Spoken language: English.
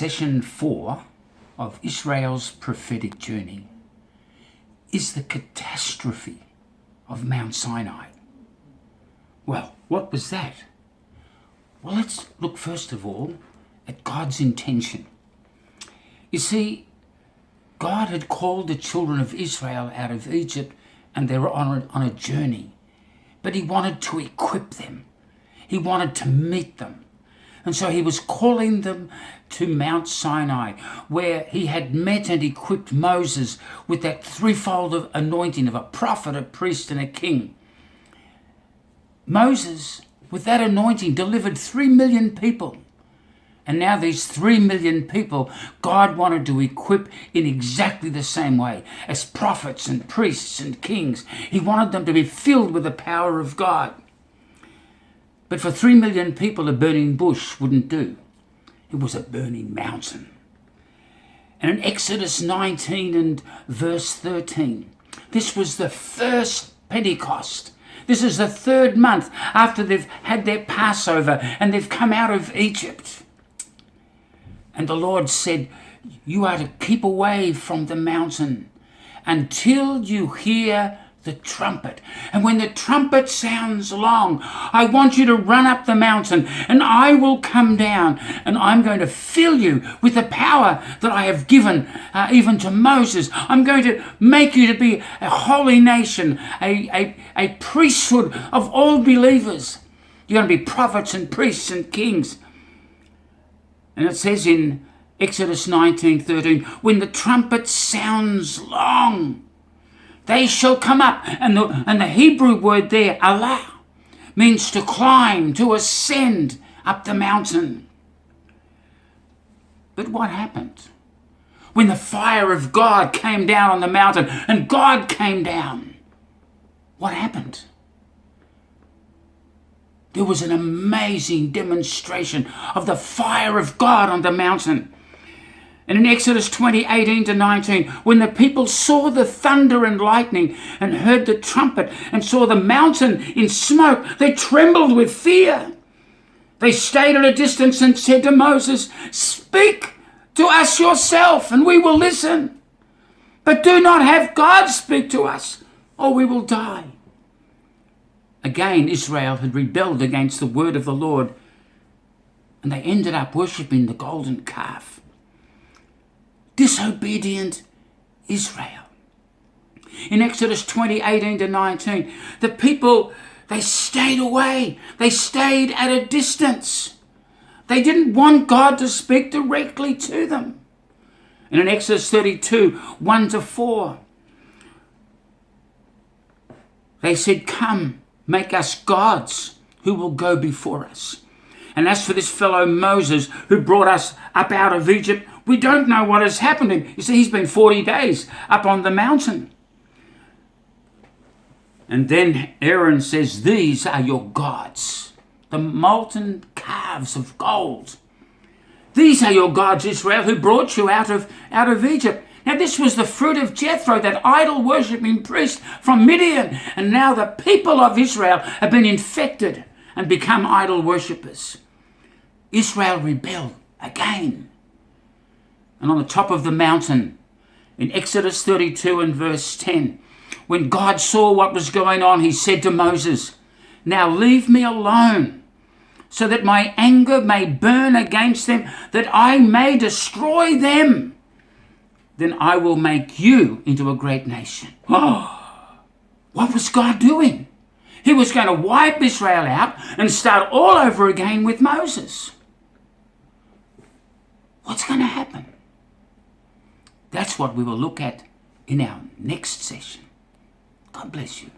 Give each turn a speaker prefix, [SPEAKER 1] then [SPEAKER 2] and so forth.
[SPEAKER 1] Session 4 of Israel's prophetic journey is the catastrophe of Mount Sinai. Well, what was that? Well, let's look first of all at God's intention. You see, God had called the children of Israel out of Egypt and they were on a journey. But he wanted to equip them. He wanted to meet them. And so he was calling them to Mount Sinai, where he had met and equipped Moses with that threefold anointing of a prophet, a priest, and a king. Moses, with that anointing, delivered 3 million people. And now these 3 million people, God wanted to equip in exactly the same way as prophets and priests and kings. He wanted them to be filled with the power of God. But for 3 million people, a burning bush wouldn't do. It was a burning mountain. And in Exodus 19 and verse 13, this was the first Pentecost. This is the third month after they've had their Passover and they've come out of Egypt. And the Lord said, you are to keep away from the mountain until you hear the trumpet. And when the trumpet sounds long, I want you to run up the mountain and I will come down and I'm going to fill you with the power that I have given even to Moses. I'm going to make you to be a holy nation, a priesthood of all believers. You're going to be prophets and priests and kings. And it says in Exodus 19:13, when the trumpet sounds long, they shall come up. And the Hebrew word there, Allah, means to climb, to ascend up the mountain. But what happened? When the fire of God came down on the mountain and God came down, what happened? There was an amazing demonstration of the fire of God on the mountain. And in Exodus 20:18-19, when the people saw the thunder and lightning and heard the trumpet and saw the mountain in smoke, they trembled with fear. They stayed at a distance and said to Moses, speak to us yourself and we will listen. But do not have God speak to us or we will die. Again, Israel had rebelled against the word of the Lord and they ended up worshipping the golden calf. Disobedient Israel. In Exodus 20:18-19, the people, they stayed away. They stayed at a distance. They didn't want God to speak directly to them. And in Exodus 32:1-4, they said, come, make us gods who will go before us. And as for this fellow Moses who brought us up out of Egypt, we don't know what has happened to him. You see, he's been 40 days up on the mountain. And then Aaron says, these are your gods, the molten calves of gold. These are your gods, Israel, who brought you out of Egypt. Now this was the fruit of Jethro, that idol-worshipping priest from Midian. And now the people of Israel have been infected and become idol worshippers. Israel rebelled again. And on the top of the mountain, in Exodus 32 and verse 10, when God saw what was going on, he said to Moses, now leave me alone, so that my anger may burn against them, that I may destroy them. Then I will make you into a great nation. Oh, what was God doing? He was going to wipe Israel out and start all over again with Moses. What's going to happen? That's what we will look at in our next session. God bless you.